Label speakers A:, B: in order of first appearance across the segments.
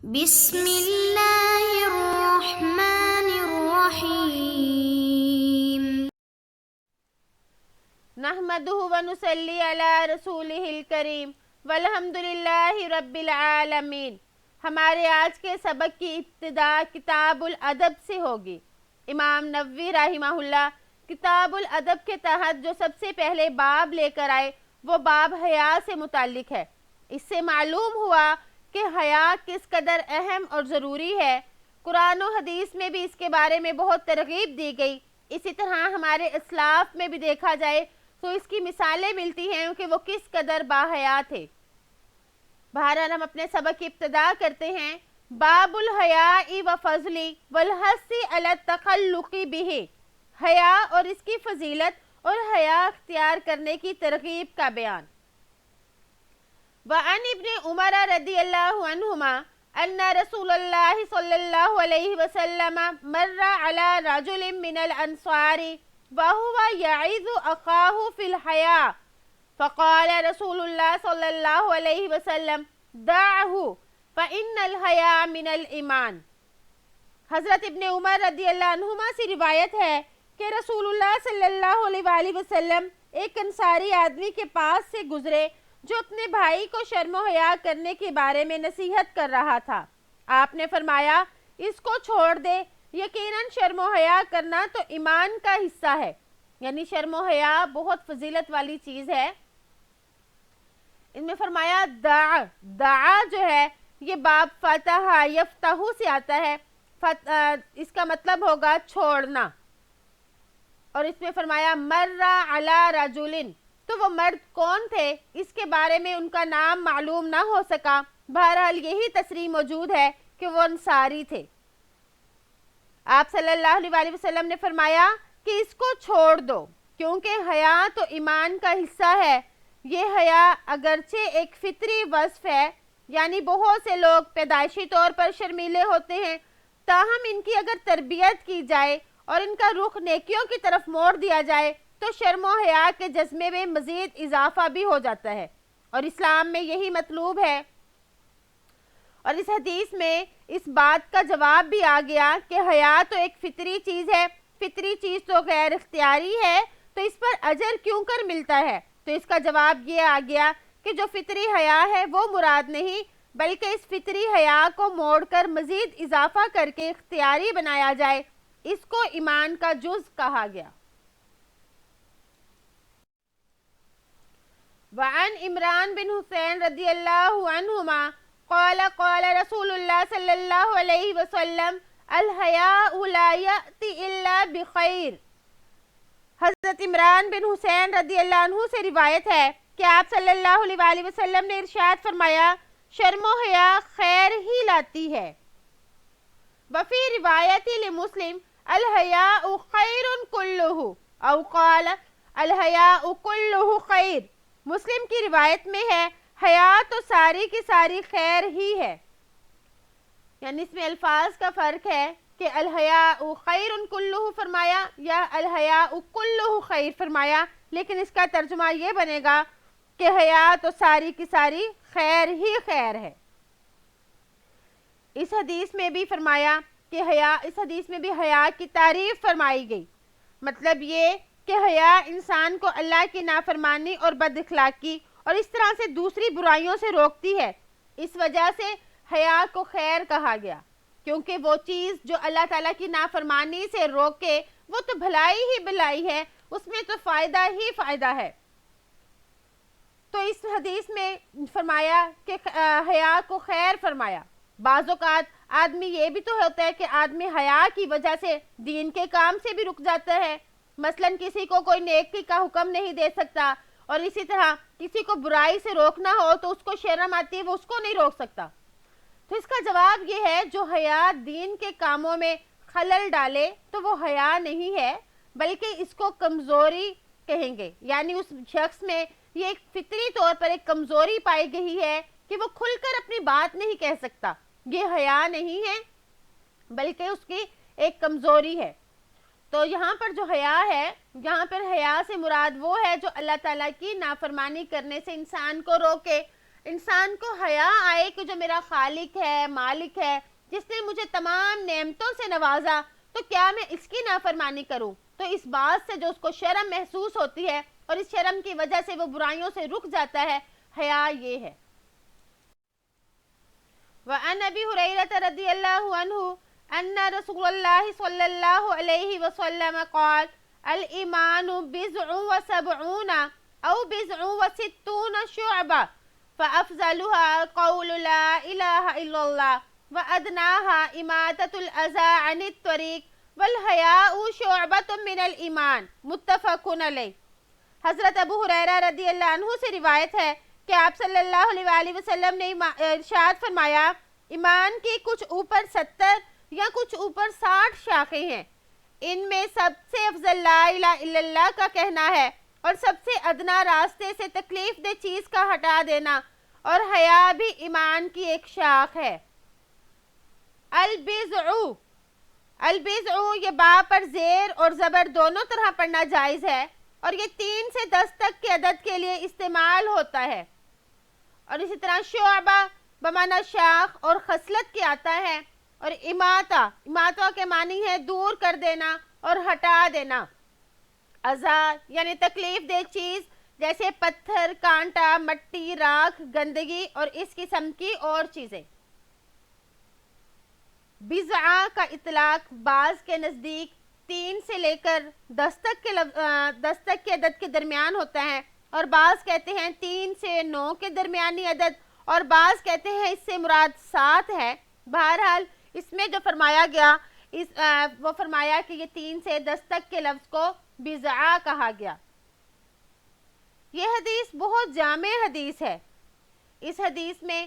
A: بسم اللہ الرحمن الرحیم
B: نحمدہ ونصلی علی رسولہ الکریم والحمد للہ رب العالمین۔ ہمارے آج کے سبق کی ابتدا کتاب الادب سے ہوگی۔ امام نووی رحمہ اللہ کتاب الادب کے تحت جو سب سے پہلے باب لے کر آئے وہ باب حیا سے متعلق ہے۔ اس سے معلوم ہوا کہ حیا کس قدر اہم اور ضروری ہے۔ قرآن و حدیث میں بھی اس کے بارے میں بہت ترغیب دی گئی۔ اسی طرح ہمارے اسلاف میں بھی دیکھا جائے تو اس کی مثالیں ملتی ہیں کہ وہ کس قدر باحیا تھے۔ بہرحال ہم اپنے سبق کی ابتدا کرتے ہیں۔ باب الحیاء و فضلی والحث علی التخلق بہ، حیا اور اس کی فضیلت اور حیا اختیار کرنے کی ترغیب کا بیان۔ وعن ابن عمر رضی اللہ عنہما ان رسول اللہ صلی اللہ علیہ وسلم مر علی رجل من الانصار وهو يعظ اخاه في الحياء فقال رسول اللہ صلی اللہ علیہ وسلم دعه فإن الحياء من الایمان۔ حضرت ابن عمر رضی اللہ عنہما سے روایت ہے کہ رسول اللہ صلی اللہ علیہ وآلہ وسلم ایک انصاری آدمی کے پاس سے گزرے جو اپنے بھائی کو شرم و حیا کرنے کے بارے میں نصیحت کر رہا تھا۔ آپ نے فرمایا اس کو چھوڑ دے، یقیناً شرم و حیا کرنا تو ایمان کا حصہ ہے، یعنی شرم و حیا بہت فضیلت والی چیز ہے۔ ان میں فرمایا دعا جو ہے یہ باب فتح یفتح سے آتا ہے، اس کا مطلب ہوگا چھوڑنا۔ اور اس میں فرمایا مر علی رجل، تو وہ مرد کون تھے اس کے بارے میں ان کا نام معلوم نہ ہو سکا۔ بہرحال یہی تصریح موجود ہے کہ وہ انصاری تھے۔ آپ صلی اللہ علیہ وسلم نے فرمایا کہ اس کو چھوڑ دو کیونکہ حیا تو ایمان کا حصہ ہے۔ یہ حیا اگرچہ ایک فطری وصف ہے، یعنی بہت سے لوگ پیدائشی طور پر شرمیلے ہوتے ہیں، تاہم ان کی اگر تربیت کی جائے اور ان کا رخ نیکیوں کی طرف موڑ دیا جائے تو شرم و حیا کے جذبے میں مزید اضافہ بھی ہو جاتا ہے، اور اسلام میں یہی مطلوب ہے۔ اور اس حدیث میں اس بات کا جواب بھی آ گیا کہ حیا تو ایک فطری چیز ہے، فطری چیز تو غیر اختیاری ہے، تو اس پر اجر کیوں کر ملتا ہے؟ تو اس کا جواب یہ آ گیا کہ جو فطری حیا ہے وہ مراد نہیں، بلکہ اس فطری حیا کو موڑ کر مزید اضافہ کر کے اختیاری بنایا جائے، اس کو ایمان کا جز کہا گیا۔ وعن عمران بن حسین رضی اللہ عنہما قال قال رسول اللہ صلی اللہ علیہ وسلم الحیاء لا یأتی الا بخیر۔ حضرت عمران بن حسین رضی اللہ عنہ سے روایت ہے کہ آپ صلی اللہ علیہ وآلہ وسلم نے ارشاد فرمایا شرم و حیا خیر ہی لاتی ہے۔ وفی روایت لمسلم الحیاء خیر کلہ او قال الحیاء کلہ خیر۔ مسلم کی روایت میں ہے حیا تو ساری کی ساری خیر ہی ہے، یعنی اس میں الفاظ کا فرق ہے کہ الحیاء خیر کلہ فرمایا یا الحیاء کلہ خیر فرمایا، لیکن اس کا ترجمہ یہ بنے گا کہ حیا تو ساری کی ساری خیر ہی خیر ہے۔ اس حدیث میں بھی فرمایا کہ اس حدیث میں بھی حیا کی تعریف فرمائی گئی، مطلب یہ کہ حیا انسان کو اللہ کی نافرمانی اور بد اخلاقی اور اس طرح سے دوسری برائیوں سے روکتی ہے۔ اس وجہ سے حیا کو خیر کہا گیا، کیونکہ وہ چیز جو اللہ تعالیٰ کی نافرمانی سے روکے وہ تو بھلائی ہی بھلائی ہے، اس میں تو فائدہ ہی فائدہ ہے۔ تو اس حدیث میں فرمایا کہ حیا کو خیر فرمایا۔ بعض اوقات آدمی یہ بھی تو ہوتا ہے کہ آدمی حیا کی وجہ سے دین کے کام سے بھی رک جاتا ہے، مثلا کسی کو کوئی نیکی کا حکم نہیں دے سکتا، اور اسی طرح کسی کو برائی سے روکنا ہو تو اس کو شرم آتی ہے، وہ اس کو نہیں روک سکتا۔ تو اس کا جواب یہ ہے جو حیا دین کے کاموں میں خلل ڈالے تو وہ حیا نہیں ہے، بلکہ اس کو کمزوری کہیں گے، یعنی اس شخص میں یہ ایک فطری طور پر ایک کمزوری پائی گئی ہے کہ وہ کھل کر اپنی بات نہیں کہہ سکتا۔ یہ حیا نہیں ہے بلکہ اس کی ایک کمزوری ہے۔ تو یہاں پر جو حیا ہے، یہاں پر حیا سے مراد وہ ہے جو اللہ تعالیٰ کی نافرمانی کرنے سے انسان کو روکے، انسان کو حیا آئے کہ جو میرا خالق ہے، مالک ہے، جس نے مجھے تمام نعمتوں سے نوازا، تو کیا میں اس کی نافرمانی کروں؟ تو اس بات سے جو اس کو شرم محسوس ہوتی ہے اور اس شرم کی وجہ سے وہ برائیوں سے رک جاتا ہے، حیا یہ ہے۔ وعن ابی ہریرہ رضی اللہ عنہ ان رسول اللہ صلی اللہ علیہ وسلم قال الایمان بضع وسبعون او بضع وستون شعبہ فافضلها قول لا الہ الا اللہ وادناها اماطۃ الاذى عن الطریق والحیاء شعبۃ من الایمان، متفق علیہ۔ حضرت ابو ہریرہ رضی اللہ عنہ سے روایت ہے کہ آپ صلی اللہ علیہ وآلہ وسلم نے ارشاد فرمایا، ایمان کی کچھ اوپر 70 یا کچھ اوپر 60 شاخیں ہیں، ان میں سب سے افضل لا الہ الا اللہ کا کہنا ہے، اور سب سے ادنا راستے سے تکلیف دہ چیز کا ہٹا دینا، اور حیا بھی ایمان کی ایک شاخ ہے۔ البضع یہ با پر زیر اور زبر دونوں طرح پڑھنا جائز ہے، اور یہ 3 سے 10 تک کے عدد کے لیے استعمال ہوتا ہے۔ اور اسی طرح شعبہ بمعنی شاخ اور خصلت کے آتا ہے، اور اماطہ کے معنی ہے دور کر دینا اور ہٹا دینا۔ اذا یعنی تکلیف دہ چیز جیسے پتھر، کانٹا، مٹی، راکھ، گندگی اور اس قسم کی اور چیزیں۔ بضع کا اطلاق بعض کے نزدیک 3 سے لے کر 10 تک کے عدد کے درمیان ہوتا ہے، اور بعض کہتے ہیں 3 سے 9 کے درمیانی عدد، اور بعض کہتے ہیں اس سے مراد 7 ہے۔ بہرحال اس میں جو فرمایا گیا وہ فرمایا کہ یہ 3 سے 10 تک کے لفظ کو بضع کہا گیا۔ یہ حدیث بہت جامع حدیث ہے۔ اس حدیث میں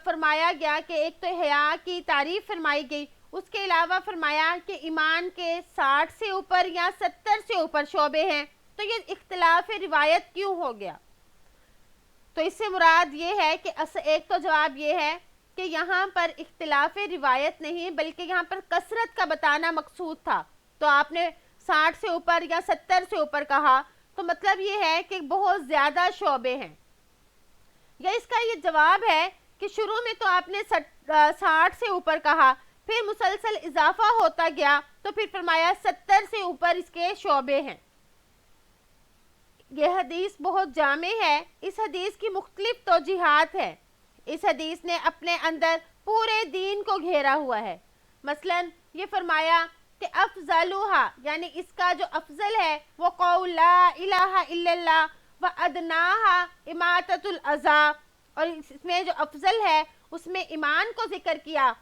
B: فرمایا گیا کہ ایک تو حیا کی تعریف فرمائی گئی، اس کے علاوہ فرمایا کہ ایمان کے 60 سے اوپر یا 70 سے اوپر شعبے ہیں، تو یہ اختلاف روایت کیوں ہو گیا؟ تو اس سے مراد یہ ہے کہ ایک تو جواب یہ ہے کہ یہاں پر اختلاف روایت نہیں بلکہ یہاں پر کثرت کا بتانا مقصود تھا، تو آپ نے 60 سے اوپر یا 70 سے اوپر کہا، تو مطلب یہ ہے کہ بہت زیادہ شعبے ہیں۔ یا اس کا یہ جواب ہے کہ شروع میں تو آپ نے 60 سے اوپر کہا، پھر مسلسل اضافہ ہوتا گیا، تو پھر فرمایا 70 سے اوپر اس کے شعبے ہیں۔ یہ حدیث بہت جامع ہے۔ اس حدیث کی مختلف توجیہات ہیں۔ اس حدیث نے اپنے اندر پورے دین کو گھیرا ہوا ہے۔ مثلا یہ فرمایا کہ افضلھا یعنی اس کا جو افضل ہے وہ قول لا الہ الا اللہ وادناھا اماطۃ الاذی، اور اس میں جو افضل ہے اس میں ایمان کو ذکر کیا،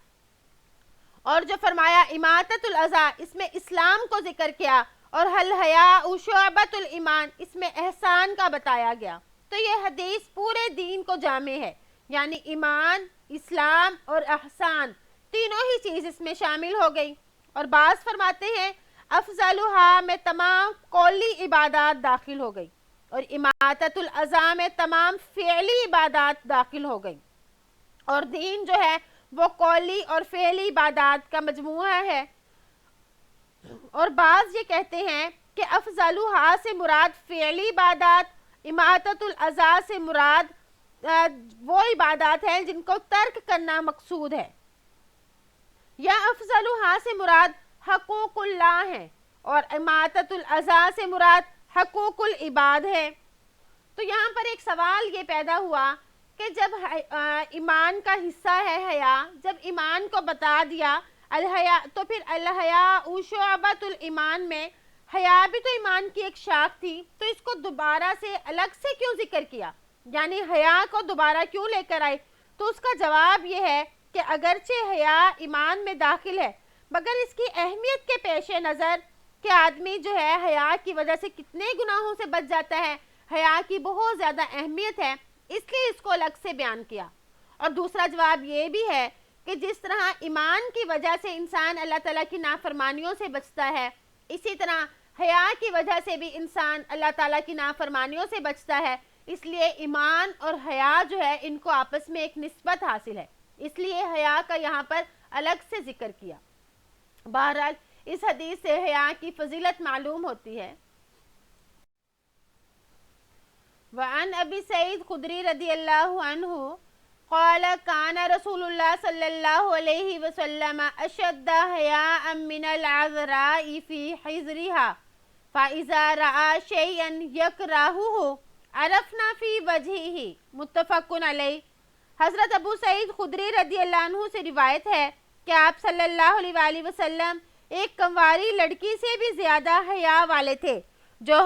B: اور جو فرمایا اماطۃ الاذی اس میں اسلام کو ذکر کیا، اور الحیاء شعبۃ الایمان اس میں احسان کا بتایا گیا۔ تو یہ حدیث پورے دین کو جامع ہے، یعنی ایمان، اسلام اور احسان تینوں ہی چیز اس میں شامل ہو گئی۔ اور بعض فرماتے ہیں افضلھا میں تمام قولی عبادات داخل ہو گئی، اور اماطۃ الاذی میں تمام فعلی عبادات داخل ہو گئی، اور دین جو ہے وہ قولی اور فعلی عبادات کا مجموعہ ہے۔ اور بعض یہ کہتے ہیں کہ افضلھا سے مراد فعلی عبادات، اماطۃ الاذی سے مراد وہ عبادات ہیں جن کو ترک کرنا مقصود ہے، یا افضلھا سے مراد حقوق اللہ ہیں، اور اماطۃ الاذی سے مراد حقوق العباد ہے۔ تو یہاں پر ایک سوال یہ پیدا ہوا کہ جب ایمان کا حصہ ہے حیا، جب ایمان کو بتا دیا الحیاء، تو پھر الحیاء شعبۃ الایمان میں حیا بھی تو ایمان کی ایک شاخ تھی، تو اس کو دوبارہ سے الگ سے کیوں ذکر کیا؟ یعنی حیا کو دوبارہ کیوں لے کر آئے؟ تو اس کا جواب یہ ہے کہ اگرچہ حیا ایمان میں داخل ہے، مگر اس کی اہمیت کے پیش نظر کہ آدمی جو ہے حیا کی وجہ سے کتنے گناہوں سے بچ جاتا ہے، حیا کی بہت زیادہ اہمیت ہے، اس لیے اس کو الگ سے بیان کیا۔ اور دوسرا جواب یہ بھی ہے کہ جس طرح ایمان کی وجہ سے انسان اللہ تعالیٰ کی نافرمانیوں سے بچتا ہے، اسی طرح حیا کی وجہ سے بھی انسان اللہ تعالیٰ کی نافرمانیوں سے بچتا ہے، اس لیے ایمان اور حیا جو ہے ان کو آپس میں ایک نسبت حاصل ہے، اس لیے حیا کا یہاں پر الگ سے ذکر کیا۔ بہرحال اس حدیث سے حیا کی فضیلت معلوم ہوتی ہے۔ وعن ابی سعید خدری رضی اللہ عنہ قال كان رسول الله صلی اللہ علیہ وسلم اشد حیاء من العذراء في حجرها فاذا رأى شيئا يكرهه عرفنا في وجهه متفق علیہ۔ حضرت ابو سعید خدری رضی اللہ عنہ سے روایت ہے کہ آپ صلی اللہ علیہ وآلہ وسلم ایک کنواری لڑکی سے بھی زیادہ حیا والے تھے جو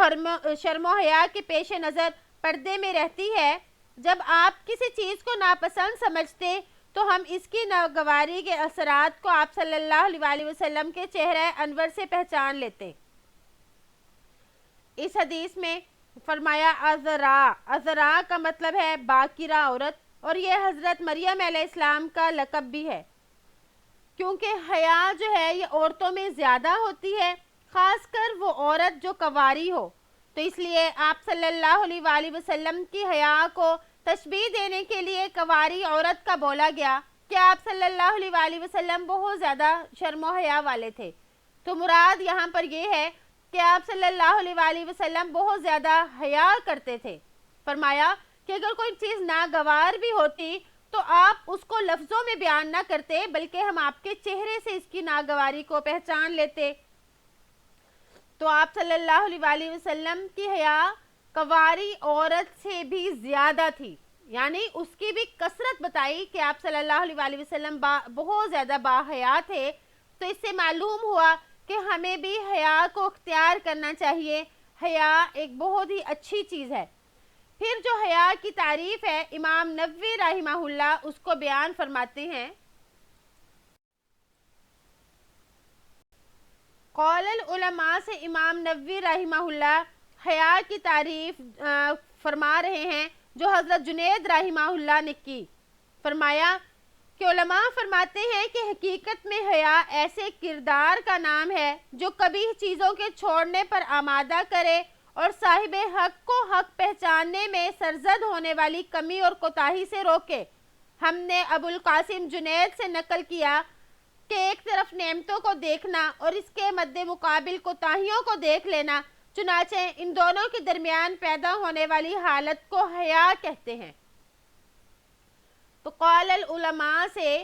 B: شرم و حیا کے پیش نظر پردے میں رہتی ہے۔ جب آپ کسی چیز کو ناپسند سمجھتے تو ہم اس کی ناگواری کے اثرات کو آپ صلی اللہ علیہ وآلہ وسلم کے چہرہ انور سے پہچان لیتے۔ اس حدیث میں فرمایا عذراء کا مطلب ہے باکرہ عورت، اور یہ حضرت مریم علیہ السلام کا لقب بھی ہے، کیونکہ حیا جو ہے یہ عورتوں میں زیادہ ہوتی ہے، خاص کر وہ عورت جو کنواری ہو، تو اس لیے آپ صلی اللہ علیہ وآلہ وسلم کی حیا کو تشبیہ دینے کے لیے کنواری عورت کا بولا گیا کہ آپ صلی اللہ علیہ وآلہ وسلم بہت زیادہ شرم و حیا والے تھے۔ تو مراد یہاں پر یہ ہے کہ آپ صلی اللہ علیہ وآلہ وسلم بہت زیادہ حیا کرتے تھے۔ فرمایا کہ اگر کوئی چیز ناگوار بھی ہوتی تو آپ اس کو لفظوں میں بیان نہ کرتے، بلکہ ہم آپ کے چہرے سے اس کی ناگواری کو پہچان لیتے۔ تو آپ صلی اللہ علیہ وآلہ وسلم کی حیا کنواری عورت سے بھی زیادہ تھی، یعنی اس کی بھی کثرت بتائی کہ آپ صلی اللہ علیہ وآلہ وسلم بہت زیادہ باحیا تھے۔ تو اس سے معلوم ہوا کہ ہمیں بھی حیا کو اختیار کرنا چاہیے۔ حیا ایک بہت ہی اچھی چیز ہے۔ پھر جو حیا کی تعریف ہے امام نووی رحمہ اللہ اس کو بیان فرماتے ہیں۔ قول العلماء سے امام نووی رحمہ اللہ حیا کی تعریف فرما رہے ہیں جو حضرت جنید رحمہ اللہ نے کی۔ فرمایا کہ علماء فرماتے ہیں کہ حقیقت میں حیا ایسے کردار کا نام ہے جو کبھی چیزوں کے چھوڑنے پر آمادہ کرے اور صاحب حق کو حق پہچاننے میں سرزد ہونے والی کمی اور کوتاہی سے روکے۔ ہم نے ابو القاسم جنید سے نقل کیا کہ ایک طرف نعمتوں کو دیکھنا اور اس کے مد مقابل کوتاہیوں کو دیکھ لینا، چنانچہ ان دونوں کے درمیان پیدا ہونے والی حالت کو حیا کہتے ہیں۔ تو قول العلماء سے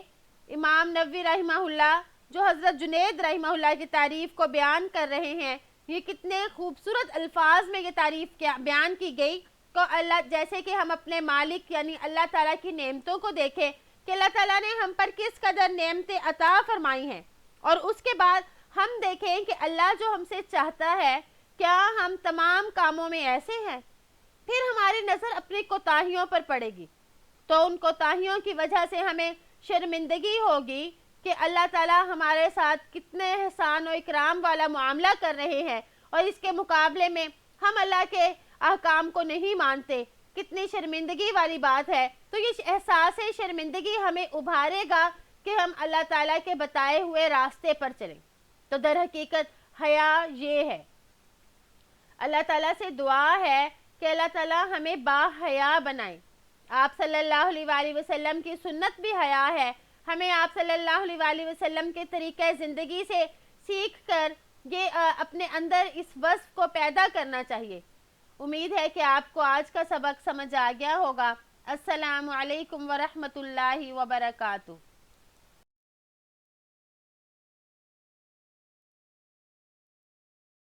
B: امام نووی رحمہ اللہ جو حضرت جنید رحمہ اللہ کی تعریف کو بیان کر رہے ہیں، یہ کتنے خوبصورت الفاظ میں یہ تعریف بیان کی گئی کہ اللہ جیسے کہ ہم اپنے مالک یعنی اللہ تعالیٰ کی نعمتوں کو دیکھیں کہ اللہ تعالیٰ نے ہم پر کس قدر نعمتیں عطا فرمائی ہیں، اور اس کے بعد ہم دیکھیں کہ اللہ جو ہم سے چاہتا ہے کیا ہم تمام کاموں میں ایسے ہیں، پھر ہماری نظر اپنی کوتاہیوں پر پڑے گی، تو ان کوتاہیوں کی وجہ سے ہمیں شرمندگی ہوگی کہ اللہ تعالیٰ ہمارے ساتھ کتنے احسان و اکرام والا معاملہ کر رہے ہیں، اور اس کے مقابلے میں ہم اللہ کے احکام کو نہیں مانتے، کتنی شرمندگی والی بات ہے۔ تو یہ احساس شرمندگی ہمیں ابھارے گا کہ ہم اللہ تعالیٰ کے بتائے ہوئے راستے پر چلیں۔ تو در حقیقت حیا یہ ہے۔ اللہ تعالیٰ سے دعا ہے کہ اللہ تعالیٰ ہمیں باحیا بنائے۔ آپ صلی اللہ علیہ وآلہ وسلم کی سنت بھی حیا ہے، ہمیں آپ صلی اللہ علیہ وآلہ وسلم کے طریقہ زندگی سے سیکھ کر یہ اپنے اندر اس وصف کو پیدا کرنا چاہیے۔ امید ہے کہ آپ کو آج کا سبق سمجھ آ گیا ہوگا۔ السلام علیکم ورحمۃ اللہ وبرکاتہ۔